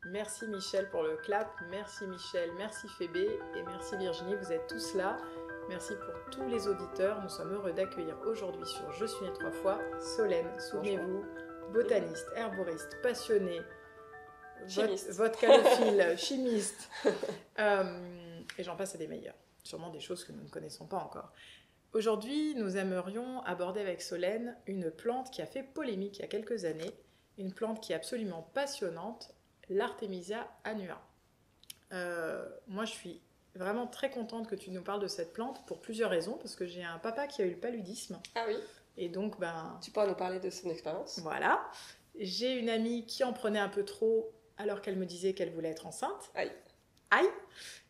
Merci Michel pour le clap, merci Michel, merci Phébé et merci Virginie, vous êtes tous là. Merci pour tous les auditeurs. Nous sommes heureux d'accueillir aujourd'hui sur Je suis née 3 fois Solène, souvenez-vous, botaniste, herboriste, passionnée, vodkalophile, chimiste, et j'en passe à des meilleurs. Sûrement des choses que nous ne connaissons pas encore. Aujourd'hui, nous aimerions aborder avec Solène une plante qui a fait polémique il y a quelques années, une plante qui est absolument passionnante, l'Artemisia annua. Moi, je suis vraiment très contente que tu nous parles de cette plante pour plusieurs raisons, parce que j'ai un papa qui a eu le paludisme. Ah oui. Et donc, tu pourras nous parler de son expérience. Voilà. J'ai une amie qui en prenait un peu trop alors qu'elle me disait qu'elle voulait être enceinte. Aïe. Aïe.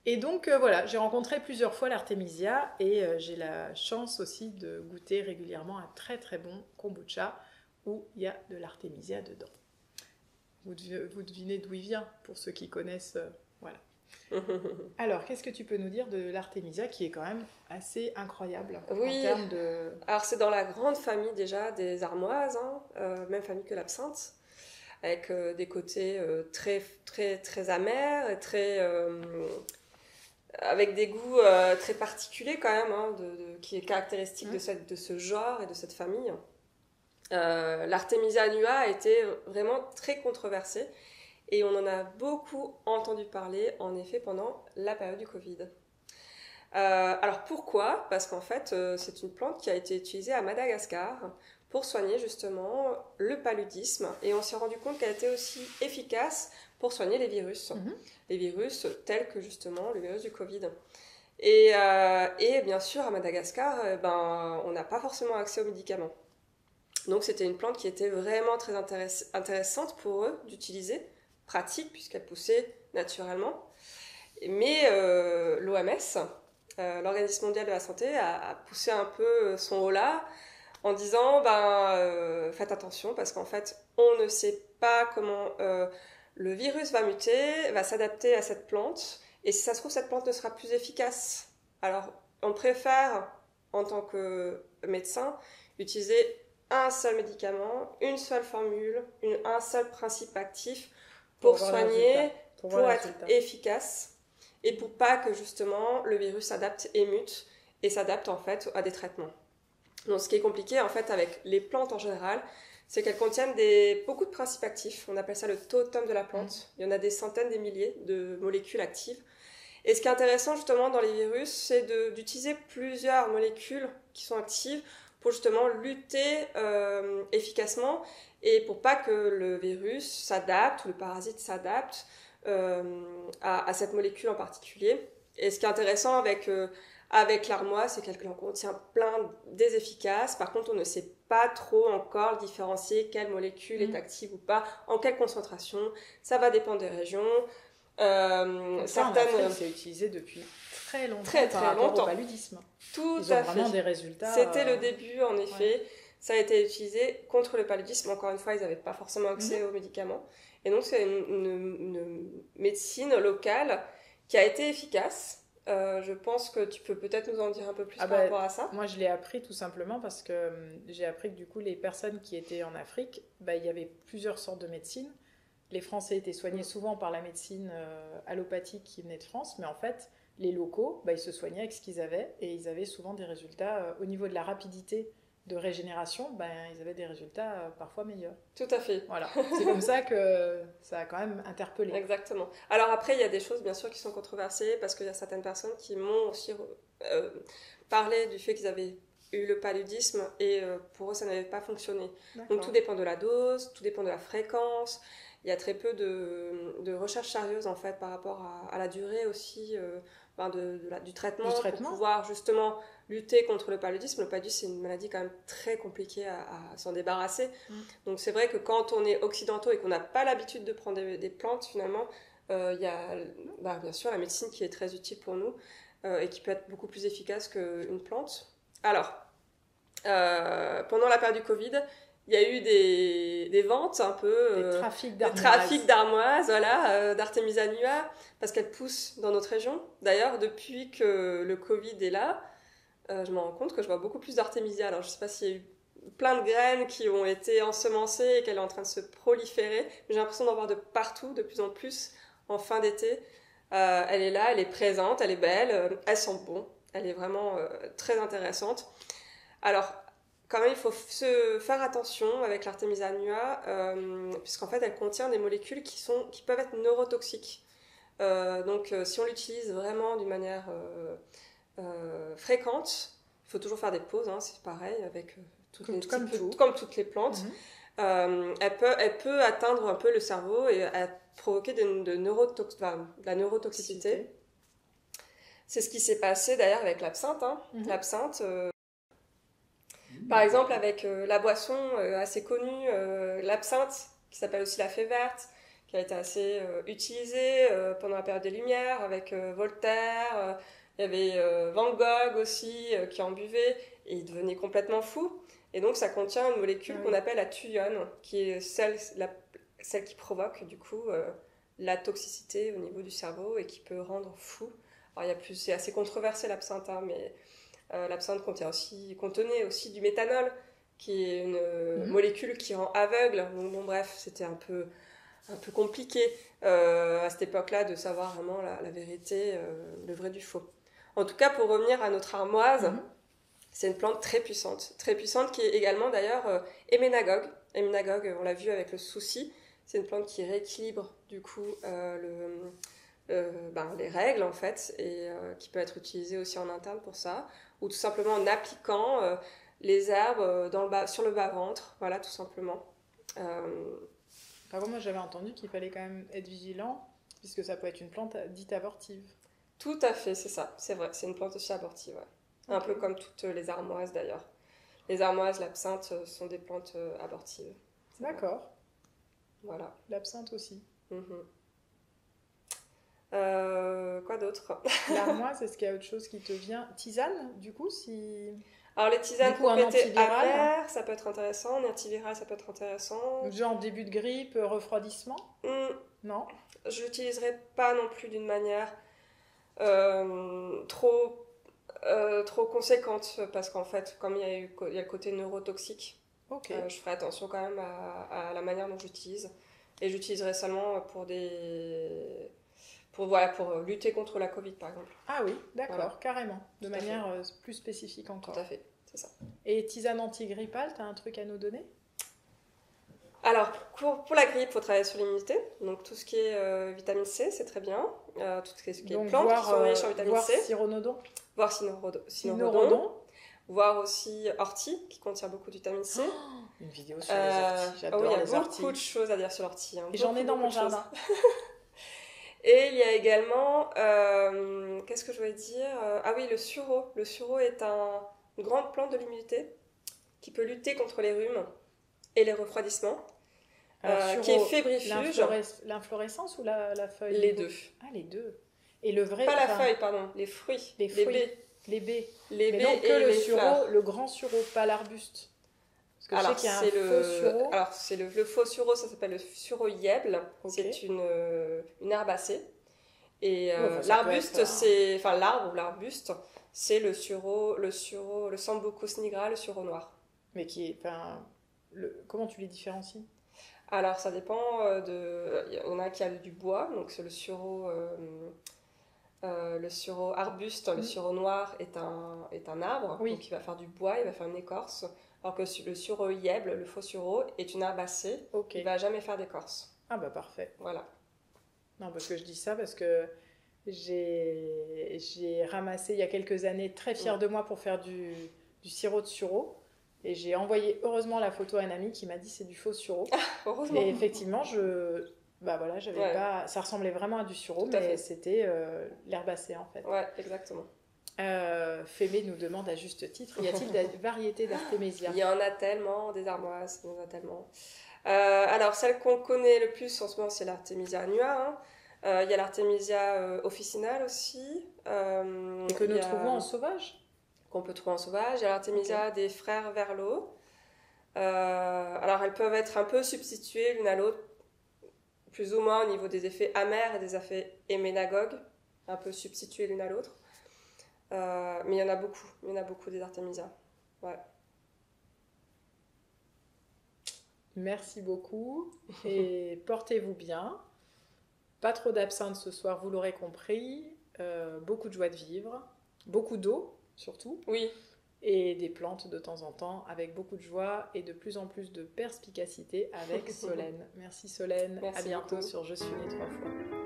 Et donc, voilà, j'ai rencontré plusieurs fois l'Artemisia et j'ai la chance aussi de goûter régulièrement un très très bon kombucha où il y a de l'Artemisia dedans. Vous devinez d'où il vient, pour ceux qui connaissent, voilà. Alors, qu'est-ce que tu peux nous dire de l'Artemisia qui est quand même assez incroyable en termes de... Alors, c'est dans la grande famille déjà des armoises, même famille que l'absinthe, avec des côtés très, très, très amers et très... avec des goûts très particuliers quand même, qui est caractéristique de ce genre et de cette famille. L'Artemisia annua a été vraiment très controversée et on en a beaucoup entendu parler en effet pendant la période du Covid. Alors pourquoi ? Parce qu'en fait c'est une plante qui a été utilisée à Madagascar pour soigner justement le paludisme et on s'est rendu compte qu'elle était aussi efficace pour soigner les virus, les virus tels que justement le virus du Covid. Et bien sûr à Madagascar on n'a pas forcément accès aux médicaments. Donc c'était une plante qui était vraiment très intéressante pour eux d'utiliser, pratique puisqu'elle poussait naturellement. Mais l'OMS, l'Organisation mondiale de la santé, a poussé un peu son holà en disant faites attention parce qu'en fait on ne sait pas comment le virus va muter, va s'adapter à cette plante et si ça se trouve cette plante ne sera plus efficace. Alors on préfère en tant que médecin utiliser un seul médicament, une seule formule, un seul principe actif pour soigner, pour être efficace et pour pas que justement le virus s'adapte et mute et s'adapte en fait à des traitements. Donc ce qui est compliqué en fait avec les plantes en général, c'est qu'elles contiennent beaucoup de principes actifs. On appelle ça le totem de la plante. Il y en a des centaines, des milliers de molécules actives. Et ce qui est intéressant justement dans les virus, c'est d'utiliser plusieurs molécules qui sont actives pour justement lutter efficacement et pour pas que le virus s'adapte ou le parasite s'adapte à cette molécule en particulier. Et ce qui est intéressant avec l'armoise, c'est qu'elle contient plein des efficaces. Par contre, on ne sait pas trop encore différencier quelle molécule est active ou pas, en quelle concentration. Ça va dépendre des régions. Certaines... c'est utilisé depuis très longtemps par rapport au paludisme. Tout Ils ont vraiment des résultats. C'était le début, en effet. Ouais. Ça a été utilisé contre le paludisme. Encore une fois, ils n'avaient pas forcément accès aux médicaments. Et donc, c'est une médecine locale qui a été efficace. Je pense que tu peux peut-être nous en dire un peu plus par rapport à ça. Moi, je l'ai appris tout simplement parce que j'ai appris que du coup, les personnes qui étaient en Afrique, il y avait plusieurs sortes de médecines. Les Français étaient soignés souvent par la médecine allopathique qui venait de France, mais en fait, les locaux, ils se soignaient avec ce qu'ils avaient et ils avaient souvent des résultats au niveau de la rapidité de régénération, ils avaient des résultats parfois meilleurs. Tout à fait. Voilà, c'est comme ça que ça a quand même interpellé. Exactement. Alors après, il y a des choses bien sûr qui sont controversées parce qu'il y a certaines personnes qui m'ont aussi parlé du fait qu'ils avaient eu le paludisme et pour eux ça n'avait pas fonctionné. Donc tout dépend de la dose, tout dépend de la fréquence. Il y a très peu de recherches sérieuses en fait par rapport à la durée aussi du traitement pour pouvoir justement lutter contre le paludisme. Le paludisme c'est une maladie quand même très compliquée à s'en débarrasser. Donc c'est vrai que quand on est occidentaux et qu'on n'a pas l'habitude de prendre des plantes finalement, il y a bien sûr la médecine qui est très utile pour nous et qui peut être beaucoup plus efficace qu'une plante. Alors, pendant la période du Covid, il y a eu des ventes un peu... des trafics d'armoises, voilà, d'Artemisia annua, parce qu'elle pousse dans notre région. D'ailleurs, depuis que le Covid est là, je me rends compte que je vois beaucoup plus d'Artemisia. Alors, je ne sais pas s'il y a eu plein de graines qui ont été ensemencées et qu'elle est en train de se proliférer. J'ai l'impression d'en voir de partout, de plus en plus en fin d'été. Elle est là, elle est présente, elle est belle, elle sent bon. Elle est vraiment très intéressante. Alors, quand même, il faut se faire attention avec l'Artemisia annua, puisqu'en fait, elle contient des molécules qui peuvent être neurotoxiques. Donc, si on l'utilise vraiment d'une manière fréquente, il faut toujours faire des pauses, hein, c'est pareil, avec comme toutes les plantes. Elle peut atteindre un peu le cerveau et provoquer de la neurotoxicité. C'est ce qui s'est passé d'ailleurs avec l'absinthe. Hein. L'absinthe, par exemple, avec la boisson assez connue, l'absinthe, qui s'appelle aussi la fée verte, qui a été assez utilisée pendant la période des Lumières, avec Voltaire. Il y avait Van Gogh aussi qui en buvait et il devenait complètement fou. Et donc ça contient une molécule qu'on appelle la thulione, qui est celle qui provoque du coup la toxicité au niveau du cerveau et qui peut rendre fou. Alors c'est assez controversé l'absinthe, hein, mais l'absinthe contenait aussi du méthanol, qui est une molécule qui rend aveugle. Donc bon, bref, c'était un peu compliqué à cette époque-là de savoir vraiment la vérité, le vrai du faux. En tout cas, pour revenir à notre armoise, c'est une plante très puissante qui est également d'ailleurs héménagogue. Héménagogue, on l'a vu avec le souci, c'est une plante qui rééquilibre du coup les règles en fait, et qui peut être utilisée aussi en interne pour ça, ou tout simplement en appliquant les herbes sur le bas-ventre, voilà, tout simplement. Par contre, moi j'avais entendu qu'il fallait quand même être vigilant, puisque ça peut être une plante dite abortive. Tout à fait, c'est ça, c'est vrai, c'est une plante aussi abortive, ouais. Un peu comme toutes les armoises d'ailleurs. Les armoises, l'absinthe sont des plantes abortives. D'accord. Voilà. L'absinthe aussi. Quoi d'autre? L'armoise, est-ce qu'il y a autre chose qui te vient? Tisane, du coup, si... Alors les tisanes pour côté amer, ça peut être intéressant. Un antiviral, ça peut être intéressant. Genre début de grippe, refroidissement? Non. Je l'utiliserai pas non plus d'une manière trop conséquente, parce qu'en fait, comme il y a le côté neurotoxique, je ferai attention quand même à la manière dont j'utilise. Et j'utiliserai seulement pour lutter contre la Covid, par exemple. Ah oui, d'accord, voilà. Carrément. De manière plus spécifique encore. Tout à fait, c'est ça. Et tisane antigrippale, t'as un truc à nous donner? Alors, pour la grippe, il faut travailler sur l'immunité. Donc, tout ce qui est vitamine C, c'est très bien. Tout ce qui est plantes qui sont riches en vitamine C. Voir cynorhodon. Voir aussi ortie, qui contient beaucoup de vitamine C. Une vidéo sur les orties, j'adore les orties. Il y a beaucoup de choses à dire sur l'ortie. Hein. Et j'en ai dans mon jardin. Et il y a également, qu'est-ce que je voulais dire? Ah oui, le sureau. Le sureau est une grande plante de l'immunité qui peut lutter contre les rhumes et les refroidissements, qui est fébrifuge. L'inflorescence ou la feuille? Les deux. Ah, les deux. Et le vrai... Pas la feuille, pardon, les fruits. Les baies. Les baies donc et le les sureau, fleurs. Le grand sureau, pas l'arbuste. Parce que je sais qu'il y a un faux sureau. Alors, c'est le faux sureau, ça s'appelle le sureau yèble. Okay. C'est une herbacée. Et l'arbuste, l'arbre ou l'arbuste, c'est le Sambucus nigra, le sureau noir. Mais comment tu les différencies? Alors, ça dépend il y en a qui a du bois, donc c'est le sureau arbuste, le sureau noir est un arbre, donc il va faire du bois, il va faire une écorce, alors que le sureau yèble, le faux sureau, est une herbacée, il ne va jamais faire d'écorce. Ah bah parfait. Voilà. Non, parce que je dis ça parce que j'ai ramassé il y a quelques années, très fière de moi, pour faire du sirop de sureau. Et j'ai envoyé heureusement la photo à un ami qui m'a dit c'est du faux sureau. Heureusement. Et effectivement, ça ressemblait vraiment à du sureau, mais c'était l'herbacée en fait. Ouais, exactement. Fémé nous demande à juste titre, y a-t-il des variétés d'artémisia? Il y en a tellement, des armoises, il y en a tellement. Alors, celle qu'on connaît le plus en ce moment, c'est l'Artemisia annua. Hein. Il y a l'Artemisia officinale aussi. Et que nous trouvons en sauvage? Qu'on peut trouver en sauvage. Il y a l'Artemisia des frères Verlot. Alors, elles peuvent être un peu substituées l'une à l'autre, plus ou moins au niveau des effets amers et des effets héménagogues, un peu substituées l'une à l'autre. Mais il y en a beaucoup des Artemisia. Ouais. Merci beaucoup et portez-vous bien. Pas trop d'absinthe ce soir, vous l'aurez compris. Beaucoup de joie de vivre, beaucoup d'eau surtout. Oui. Et des plantes de temps en temps avec beaucoup de joie et de plus en plus de perspicacité avec Solène. Merci Solène, Merci à bientôt beaucoup. sur Je suis née 3 fois.